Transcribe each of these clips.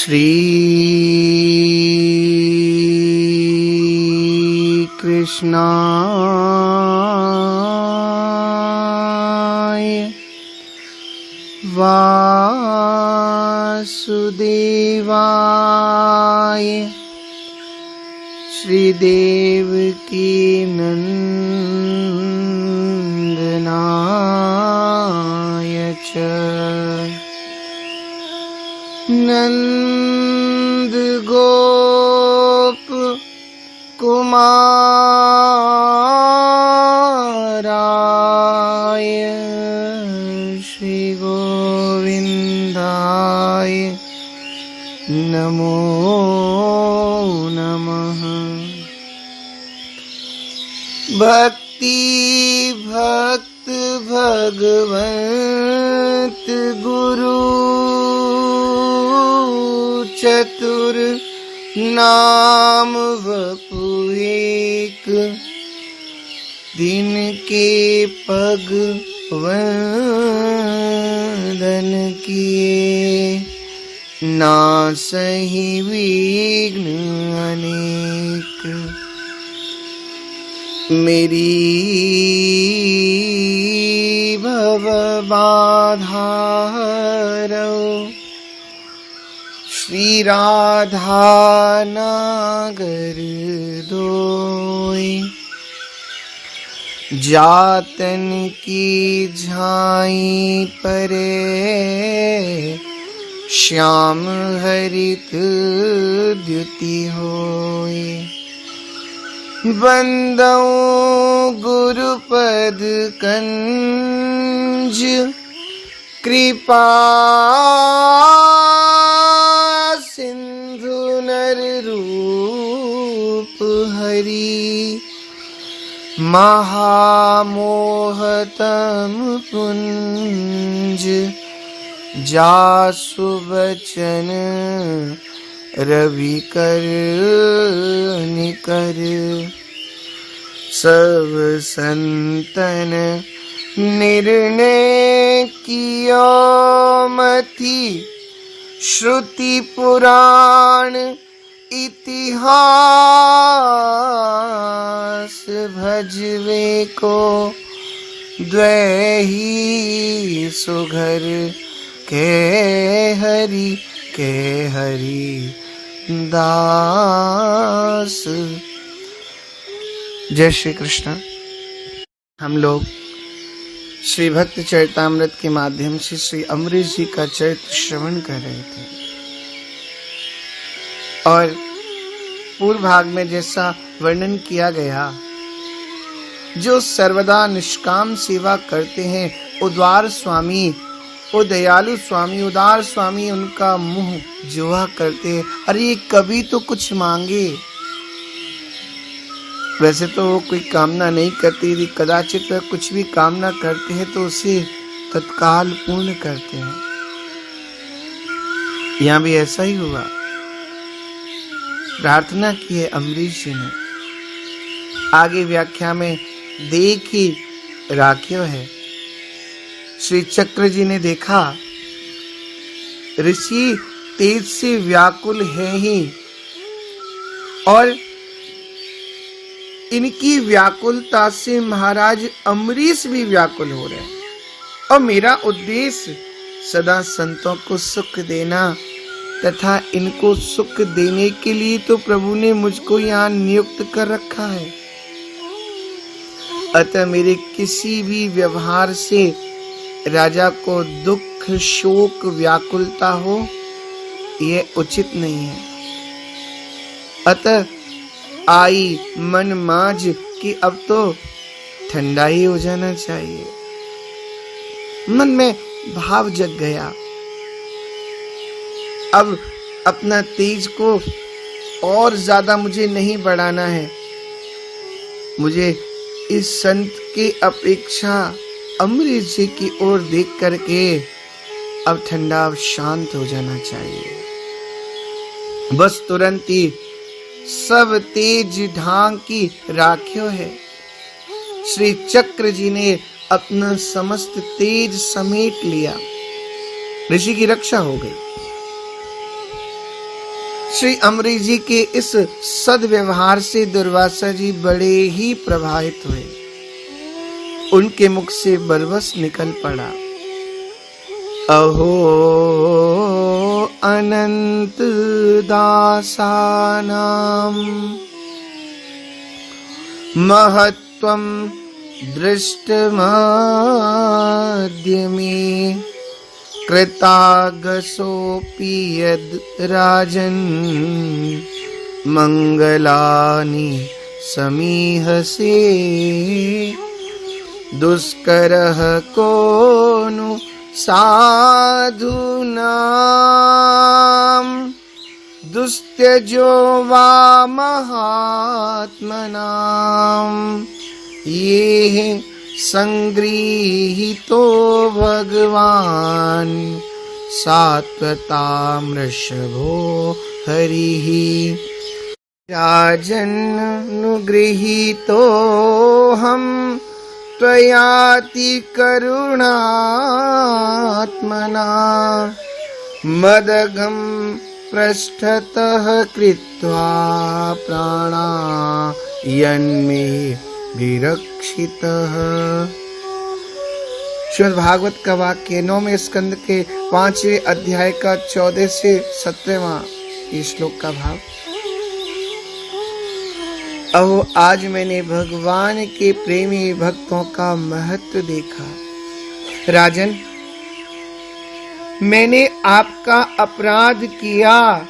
श्री कृष्णाय वासुदेवाय श्री देवकी नंदनाय च नंद गोप कुमाराय श्री गोविंदाय नमो नमः। भक्ति भक्त भगवंत गुरु चतुर नाम वपु एक दिन के पग वंदन किए नासहि विघ्न अनेक। मेरी भव बाधा हरौ श्री राधा नागर दोय जातन की झाई परे श्याम हरित द्युति होय। बंदौ गुरुपद कंज कृपा सिंधु नर रूप हरि महामोहतम पुंज जासु बचन रवि कर निकर। सब संतन निर्णय कियो मति श्रुति पुराण इतिहास भजवे को द्वैही सुघर के हरि दास। जय श्री कृष्ण। हम लोग श्री भक्त चरितामृत के माध्यम से श्री अमरीश जी का चरित्र श्रवण कर रहे थे और पूर्व भाग में जैसा वर्णन किया गया, जो सर्वदा निष्काम सेवा करते हैं उदार स्वामी, वो दयालु स्वामी, उदार स्वामी उनका मुंह जुआ करते हैं। अरे कभी तो कुछ मांगे। वैसे तो वो कोई कामना नहीं करते, यदि कदाचित वह कुछ भी कामना करते हैं तो उसे तत्काल पूर्ण करते हैं। यहाँ भी ऐसा ही हुआ। प्रार्थना की है अमरीश जी ने। आगे व्याख्या में देखी राख्यो है। श्री चक्र जी ने देखा ऋषि तेज से व्याकुल है ही और इनकी व्याकुलता से महाराज अमरीश भी व्याकुल हो रहे हैं। और मेरा उद्देश्य सदा संतों को सुख देना तथा इनको सुख देने के लिए तो प्रभु ने मुझको यहाँ नियुक्त कर रखा है। अतः मेरे किसी भी व्यवहार से राजा को दुख शोक व्याकुलता हो, यह उचित नहीं है। अतः आई मन माज कि अब तो ठंडा ही हो जाना चाहिए। मन में भाव जग गया। अब अपना तेज को और ज्यादा मुझे नहीं बढ़ाना है। मुझे इस संत की अपेक्षा अमरीश जी की ओर देख करके अब ठंडा, अब शांत हो जाना चाहिए। बस तुरंत ही सब तेज ढांग की राख्यो है। श्री चक्र जी ने अपना समस्त तेज समेट लिया। ऋषि की रक्षा हो गई। श्री अम्बरीश जी के इस सद्व्यवहार से दुर्वासा जी बड़े ही प्रभावित हुए। उनके मुख से बरबस निकल पड़ा, अहो अनंत दासानाम महत्वम दृष्टमाद्य में कृतागसोऽपि यद् राजन् मंगलानि समीहसे दुष्करः को नु साधूनां दुस्त्यजो वा महात्मनां ये संगृहीतो भगवान् सात्वतां वृषभो हरिः राजन्नुगृहीतोऽहं त्वयाति करुणात्मना मदघं पृष्ठतः कृत्वा प्राणायन्मे विरक्षितः। श्रीमद् भागवत का वाक्य 9वें स्कंद के 5वें अध्याय का 14 से 17वां श्लोक का भाव। अहो आज मैंने भगवान के प्रेमी भक्तों का महत्व देखा। राजन, मैंने आपका अपराध किया,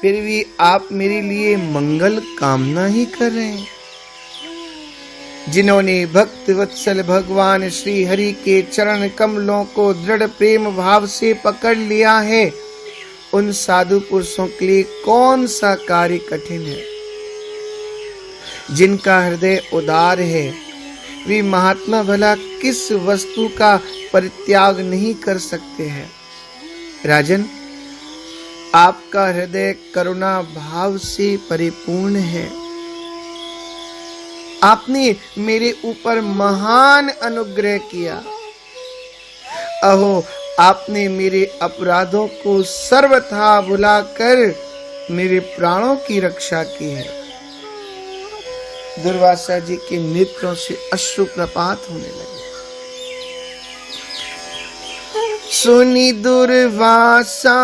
फिर भी आप मेरे लिए मंगल कामना ही कर रहे हैं। जिन्होंने भक्त वत्सल भगवान श्री हरि के चरण कमलों को दृढ़ प्रेम भाव से पकड़ लिया है, उन साधु पुरुषों के लिए कौन सा कार्य कठिन है। जिनका हृदय उदार है, वे महात्मा भला किस वस्तु का परित्याग नहीं कर सकते हैं। राजन, आपका हृदय करुणा भाव से परिपूर्ण है। आपने मेरे ऊपर महान अनुग्रह किया। अहो आपने मेरे अपराधों को सर्वथा भुलाकर मेरे प्राणों की रक्षा की है। दुर्वासा जी के नेत्रों से अश्रु प्रपात होने लगे। सुनी दुर्वासा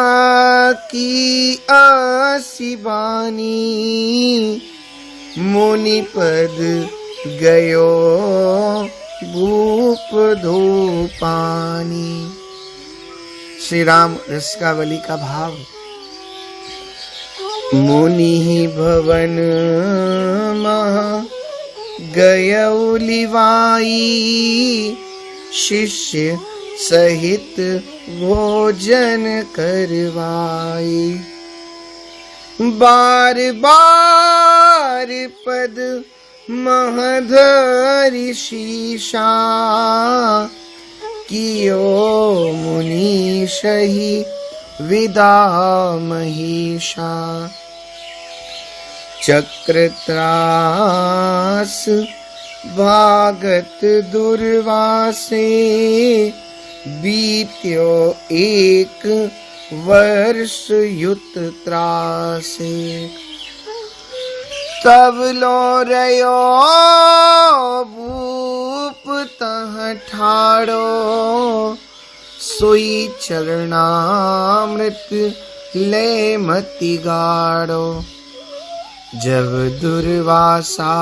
की आसी वाणी, मुनि पद गयो भूप धूपानी। श्री राम रसिकावली का भाव। मुनि भवन महा गयो लिवाई, शिष्य सहित भोजन करवाई। बार बार पद महधरि शीशा, कियो मुनीषहि विदा महिषा। चक्रत्रास भागत दुर्वासे, बीत्यो एक वर्ष युत त्रासे। तब लो रयो भूप तह ठाड़ो, सोई चरणामृत ले मति गाड़ो। जब दुर्वासा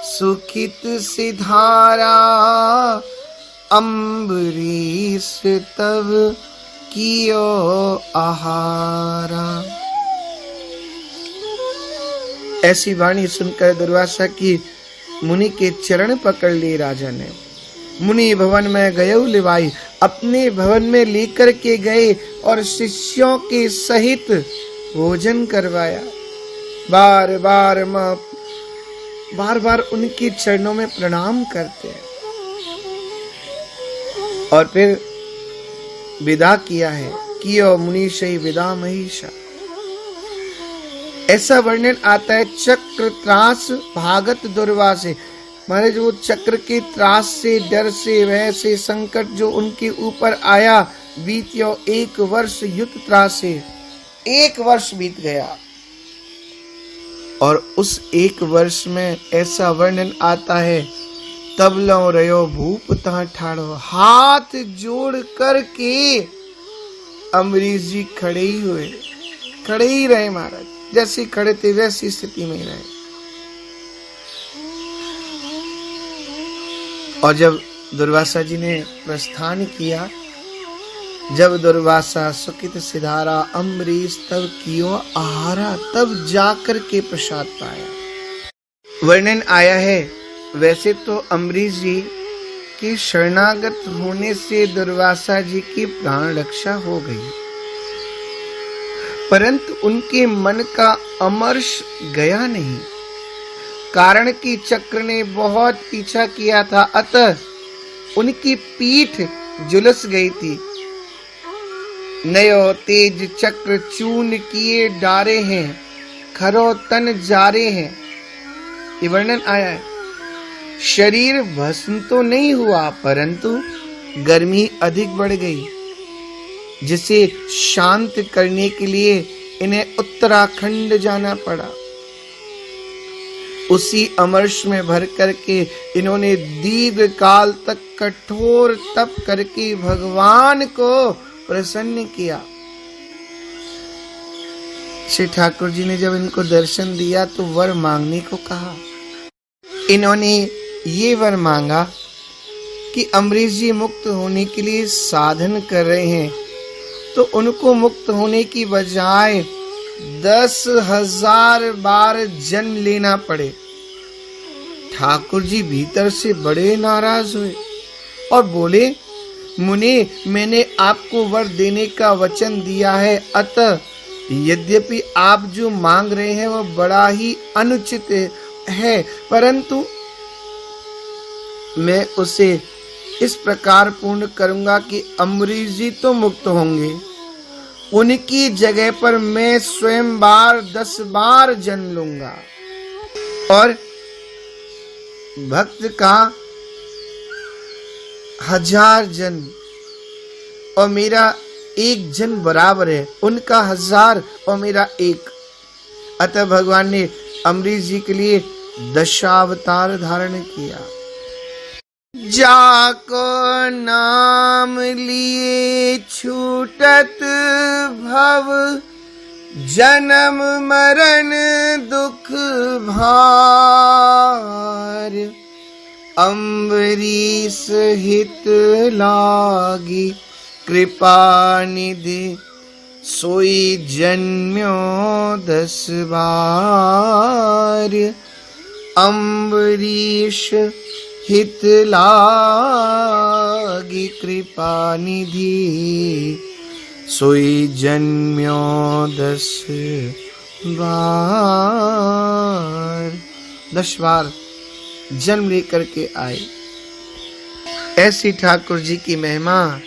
सुखित सिधारा, अम्बरीश तब कियो आहारा। ऐसी वाणी सुनकर दुर्वासा की मुनि के चरण पकड़ लिए राजा ने। मुनि भवन में गयो लिवाई, अपने भवन में लेकर के गए और शिष्यों के सहित भोजन करवाया। बार बार उनके चरणों में प्रणाम करते हैं और फिर विदा किया है। कियो मुनीषै विदा महिषा। ऐसा वर्णन आता है चक्र त्रास भागत दुर्वासे। माने जो चक्र के त्रास से, डर से, भय से, संकट जो उनके ऊपर आया, बीत्यो एक वर्ष युत त्रासे। 1 वर्ष बीत गया और उस 1 वर्ष में ऐसा वर्णन आता है, तब लो रयो भूप ता ठाड़ो, हाथ जोड़ करके अम्बरीश जी खड़े ही रहे महाराज, जैसे खड़े थे वैसी स्थिति में ही रहे। और जब दुर्वासा जी ने प्रस्थान किया, जब दुर्वासा सुकित सिधारा, अम्बरीश तब कियो आहारा, तब जाकर के प्रसाद पाया। वर्णन आया है, वैसे तो अम्बरीश जी के शरणागत होने से दुर्वासा जी की प्राण रक्षा हो गई, परंतु उनके मन का अमर्ष गया नहीं, कारण कि चक्र ने बहुत पीछा किया था, अतः उनकी पीठ झुलस गई थी। नयो तेज चक्र चून किए डारे हैं, खरो तन जारे हैं, ये वर्णन आया है। शरीर भस्म तो नहीं हुआ, परंतु गर्मी अधिक बढ़ गई, जिसे शांत करने के लिए इन्हें उत्तराखंड जाना पड़ा। उसी अमर्ष में भर करके इन्होंने दीर्घ काल तक कठोर तप करके भगवान को प्रसन्न किया। श्री ठाकुर जी ने जब इनको दर्शन दिया तो वर मांगने को कहा। इन्होंने ये वर मांगा कि अम्बरीश जी मुक्त होने के लिए साधन कर रहे हैं, तो उनको मुक्त होने की बजाय 10,000 बार जन्म लेना पड़े। ठाकुर जी भीतर से बड़े नाराज हुए और बोले, मुने, मैंने आपको वर देने का वचन दिया है, अतः यद्यपि आप जो मांग रहे हैं वह बड़ा ही अनुचित है, परंतु मैं उसे इस प्रकार पूर्ण करूंगा कि अम्बरीश जी तो मुक्त होंगे, उनकी जगह पर मैं स्वयं 10 बार जन्म लूंगा और भक्त का 1000 जन्म और मेरा 1 जन्म बराबर है, उनका 1000 और मेरा 1। अतः भगवान ने अम्बरीश जी के लिए दशावतार धारण किया। जाको नाम लिए छूटत भव, जन्म मरण दुख भार, अम्बरीश हित लागी कृपा निधि, सोई जन्म्यो 10 बार। अम्बरीश हित लागी कृपा निधि, सोई जन्म्यो 10 बार। 10 बार जन्म लेकर के आए। ऐसी ठाकुर जी की महिमा।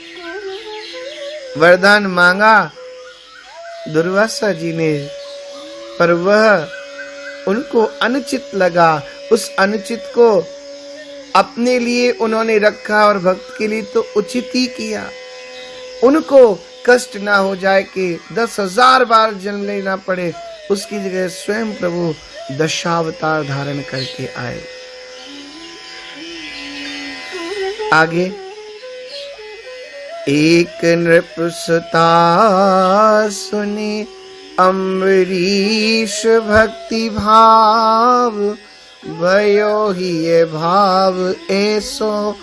वरदान मांगा दुर्वासा जी ने, पर वह उनको अनुचित लगा। उस अनुचित को अपने लिए उन्होंने रखा और भक्त के लिए तो उचित ही किया। उनको कष्ट ना हो जाए कि 10,000 बार जन्म लेना पड़े, उसकी जगह स्वयं प्रभु दशावतार धारण करके आए। आगे एक नृपसुता सुने, अम्बरीश भक्ति भाव, भयो ही ये भाव ऐसो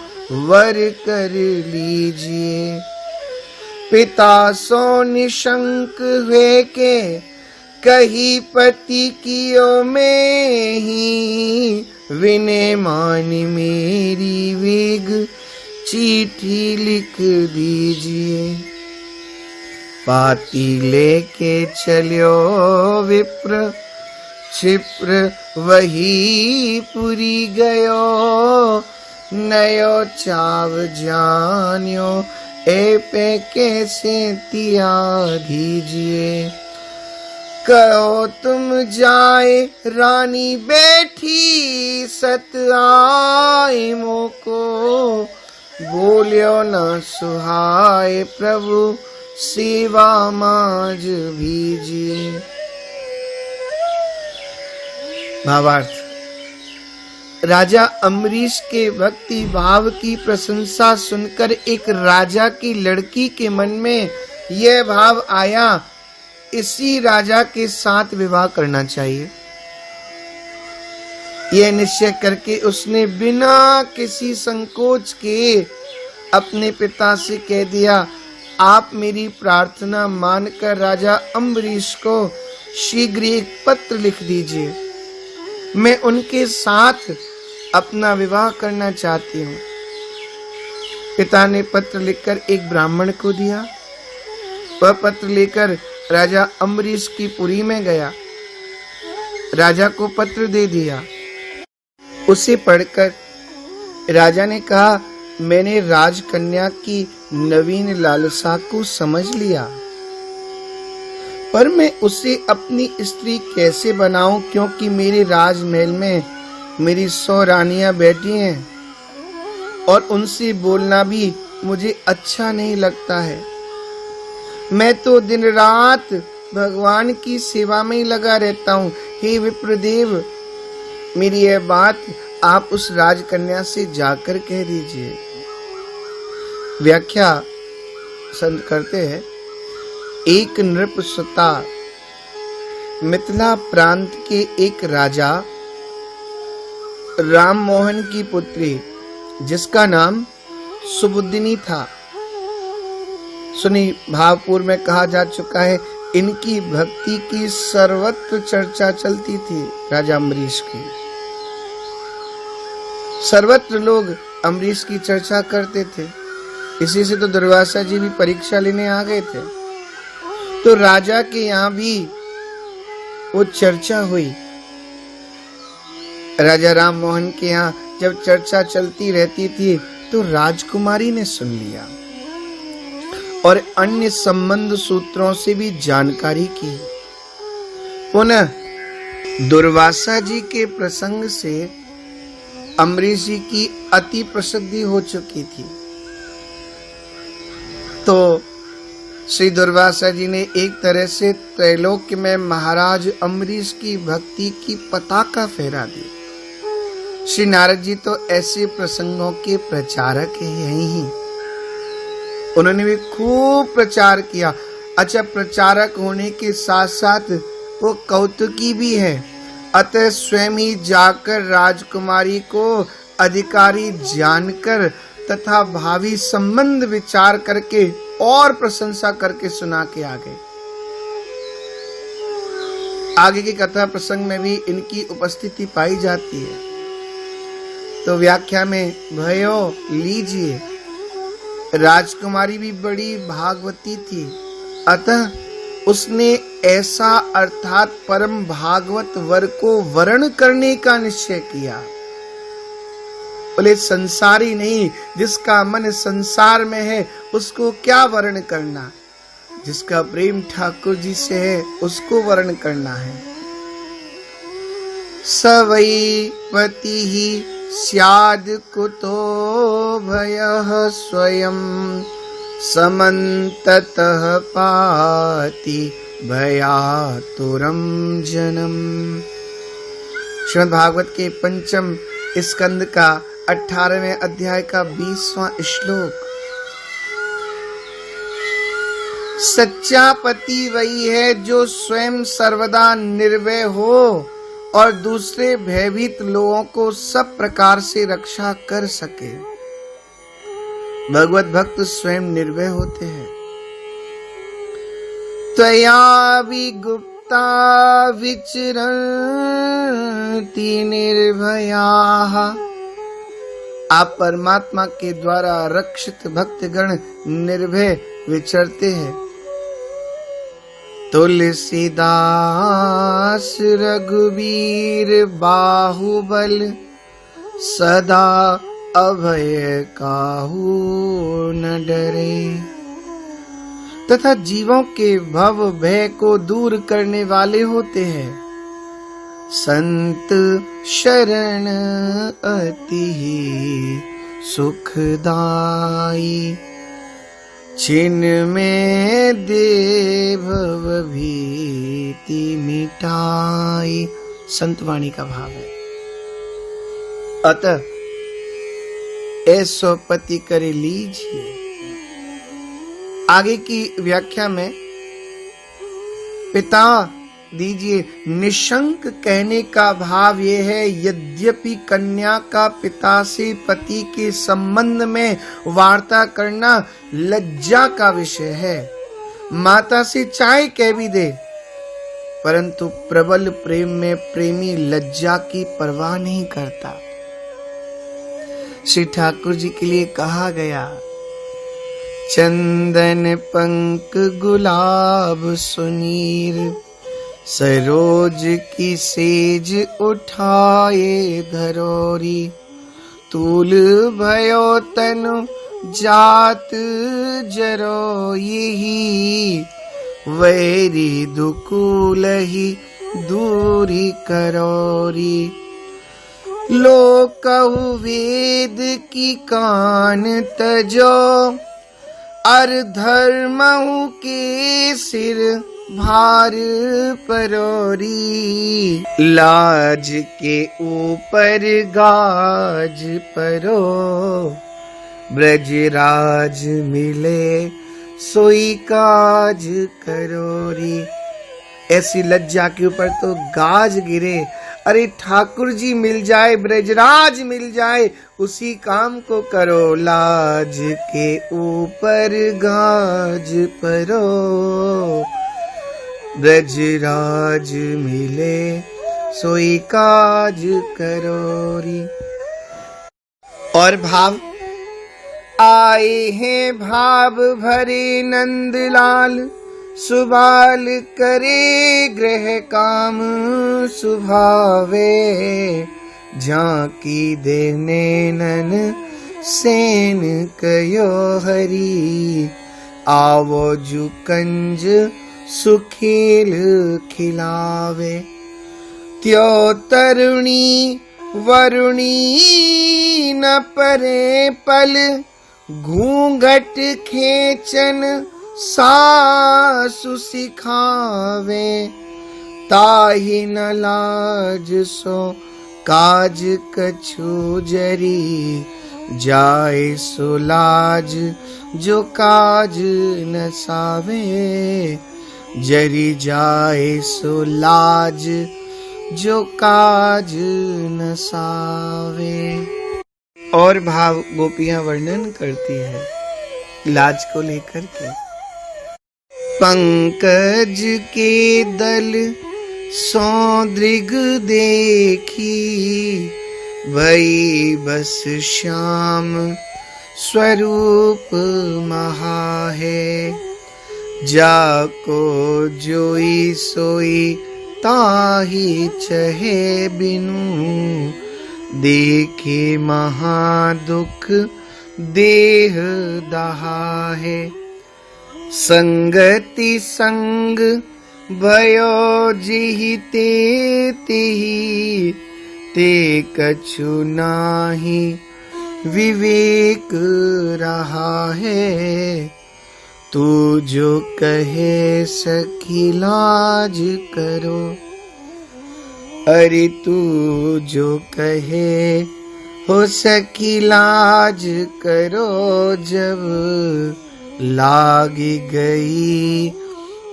वर कर लीजिए। पिता सो निशंक हुए के, कही पति कियो में ही, विनय मान मेरी वेग चिट्ठी लिख दीजिए। पाती लेके चलो विप्र, क्षिप्र वही पुरी गयो, नयो चाव जान्यो ए पे कैसे तिया दीजिए। कहो तुम जाए रानी बैठी, सत आए मोको, बोलियो न सुहाए प्रभु सेवा माज भीजिए। भावार्थ, राजा अम्बरीश के भक्ति भाव की प्रशंसा सुनकर एक राजा की लड़की के मन में यह भाव आया, इसी राजा के साथ विवाह करना चाहिए। यह निश्चय करके उसने बिना किसी संकोच के अपने पिता से कह दिया, आप मेरी प्रार्थना मानकर राजा अम्बरीश को शीघ्र एक पत्र लिख दीजिए, मैं उनके साथ अपना विवाह करना चाहती हूँ। पिता ने पत्र लिखकर एक ब्राह्मण को दिया। वह पत्र लेकर राजा अम्बरीश की पुरी में गया। राजा को पत्र दे दिया। उसे पढ़कर राजा ने कहा, मैंने राजकन्या की नवीन लालसा को समझ लिया, पर मैं उसे अपनी स्त्री कैसे बनाऊं, क्योंकि मेरे राजमहल में मेरी 100 रानियां बैठी हैं और उनसे बोलना भी मुझे अच्छा नहीं लगता है। मैं तो दिन रात भगवान की सेवा में ही लगा रहता हूँ। हे विप्रदेव, मेरी यह बात आप उस राजकन्या से जाकर कह दीजिए। व्याख्या संत करते हैं, एक नृपसुता मिथिला प्रांत के एक राजा राम मोहन की पुत्री, जिसका नाम सुबुद्धिनी था। सुनी भावपूर्व में कहा जा चुका है, इनकी भक्ति की सर्वत्र चर्चा चलती थी। राजा अम्बरीश की सर्वत्र लोग अम्बरीश की चर्चा करते थे। इसी से तो दुर्वासा जी भी परीक्षा लेने आ गए थे। तो राजा के यहाँ भी वो चर्चा हुई। राजा राम मोहन के यहाँ जब चर्चा चलती रहती थी तो राजकुमारी ने सुन लिया और अन्य संबंध सूत्रों से भी जानकारी की। पुनः दुर्वासा जी के प्रसंग से अम्बरीश जी की अति प्रसिद्धि हो चुकी थी। तो श्री दुर्वासा जी ने एक तरह से त्रैलोक्य में महाराज अम्बरीश की भक्ति की पताका फहरा दी। श्री नारद जी तो ऐसे प्रसंगों के प्रचारक हैं ही। उन्होंने भी खूब प्रचार किया। अच्छा, प्रचारक होने के साथ साथ वो कौतुकी भी है। अतः स्वयं ही जाकर राजकुमारी को अधिकारी जानकर तथा भावी संबंध विचार करके और प्रशंसा करके सुना के आ गए। आगे की कथा प्रसंग में भी इनकी उपस्थिति पाई जाती है। तो व्याख्या में भयो लीजिए। राजकुमारी भी बड़ी भागवती थी, अतः उसने ऐसा अर्थात परम भागवत वर को वर्ण करने का निश्चय किया। बोले संसारी नहीं, जिसका मन संसार में है उसको क्या वर्ण करना, जिसका प्रेम ठाकुर जी से है उसको वर्ण करना है। सवई पति ही स्याद कुतो भयः स्वयं समन्ततः पाति भयातुरं जनम। श्रीमद् भागवत के पंचम स्कंद का 18वें अध्याय का 20वां श्लोक। सच्चा पति वही है जो स्वयं सर्वदा निर्भय हो और दूसरे भयभीत लोगों को सब प्रकार से रक्षा कर सके। भगवत भक्त स्वयं निर्भय होते हैं। त्वया विगुप्ता विचरन्ति निर्भयाः। आप परमात्मा के द्वारा रक्षित भक्तगण निर्भय विचरते हैं। तुलसीदास रघुवीर बाहुबल सदा अभय काहू न डरे। तथा जीवों के भव भय को दूर करने वाले होते हैं। संत शरण अति सुखदाई। छिन्न में दे भव भीति मिटाई। संतवाणी का भाव है। अतः ऐसो पति करे लीजिए। आगे की व्याख्या में पिता दीजिए। निशंक कहने का भाव यह है, यद्यपि कन्या का पिता से पति के संबंध में वार्ता करना लज्जा का विषय है, माता से चाहे कह भी दे, परंतु प्रबल प्रेम में प्रेमी लज्जा की परवाह नहीं करता। श्री ठाकुर जी के लिए कहा गया, चंदन पंक गुलाब सुनीर, सरोज की सेज उठाए धरोरी, तूल भयो तनु जात जरो यही, वैरी दुकूल ही दूरी करोरी। लोकहु वेद की कान तजो, अर धर्महु के सिर भार परोरी। लाज के ऊपर गाज परो, ब्रजराज मिले सोई काज करोरी। ऐसी लज्जा के ऊपर तो गाज गिरे। अरे ठाकुर जी मिल जाए, ब्रजराज मिल जाए, उसी काम को करो। लाज के ऊपर गाज परो, ब्रजराज मिले सोई काज करोरी। और भाव, आए हैं भाव भरे नंदलाल, सुबाल करे गृह काम सुभावे। झांकी देने नन सेन कयो हरी, आवो जु कंज सुखील खिलावे। त्यो तरुणी वरुणी न परे पल, घूंघट खेचन सासु सिखावे। ताहि न लाज सो काज कछु जरी, जाए सो लाज जो काज न सावे। जरी जाए सो लाज जो काज न सावे। और भाव गोपियां वर्णन करती है लाज को लेकर के। पंकज के दल सौदृग देखी, भई बस श्याम स्वरूप महा है। जाको जोई सोई ताहि चहे बिनु, देखे महा दुख देह दहा है। संगति संग भयो जिहि ते तिहि, ते कछु नाही विवेक रहा है। तू जो कहे सखी लाज करो, अरे तू जो कहे हो सखी लाज करो। जब लागी गई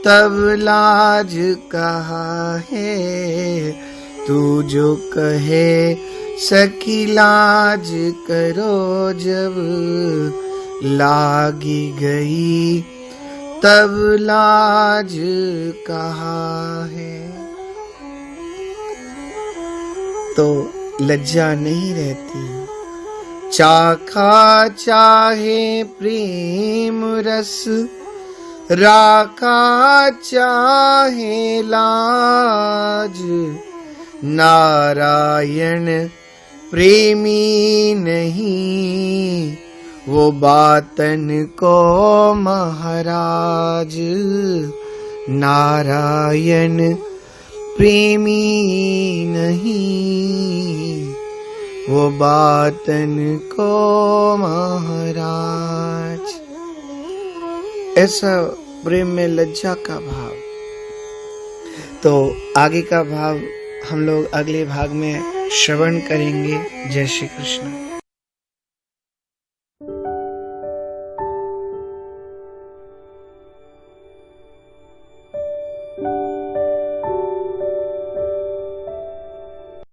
तब लाज कहा है। तू जो कहे सखी लाज करो, जब लागी गई तब लाज कहा है। तो लज्जा नहीं रहती। चाखा चाहे प्रेम रस, राखा चाहे लाज। नारायण प्रेमी नहीं, वो बातन को महाराज। नारायण प्रेमी नहीं, वो बातन को महाराज। ऐसा प्रेम में लज्जा का भाव। तो आगे का भाव हम लोग अगले भाग में श्रवण करेंगे। जय श्री कृष्ण।